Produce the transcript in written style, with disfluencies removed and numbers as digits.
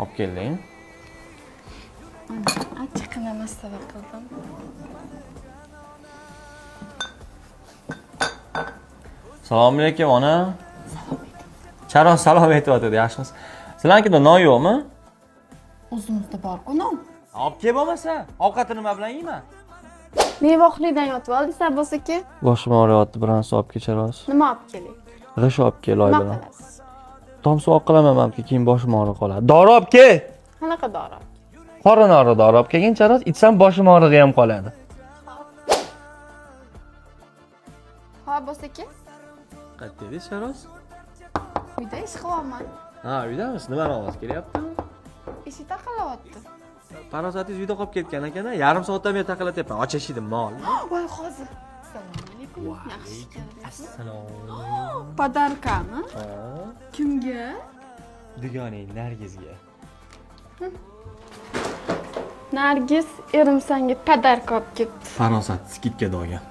Olib kelding. Achchiqqina masala qildim. Assalomu alaykum ona. Charon salom aytyapti, yaxshimisiz? Sizlarnikida non yo'qmi? O'zimizda bor-ku non. Olib kel bo'lmasa, ovqatni nima bilan yeyman? Mevoqlidan yotib oldingiz, Abbos aka. Boshim og'riyapti, bironsi olib kechirasiz. Nima olib keling? G'ish olib kel, oy Nima bilan. qilasiz? Tomsi olib qilaman, balki keyin boshim og'rib qoladi. Dori olib kel. Qanaqa dori? Qorin og'ridi, dori olib kelgin, charos, ichsam boshim og'ridi ham qoladi. Ha, Abbos aka. Qayerdingiz, charos? Uyda ish qilyapman. Ha, uydamisiz? Nima ovoz kelyapti? Eshik taqilyapti. Farosatingiz uyda qolib ketgan ekan-a? Yarim soatdan beri taqilatyapman. Och eshikni, mol. Voy, hozir. Assalomu alaykum. Yaxshi keldingiz. Assalom. Podarkami? Ha, Kimga? dugoning Nargizga. Nargiz erim senga podarka olib ketdi. Farosat skidga do'gan.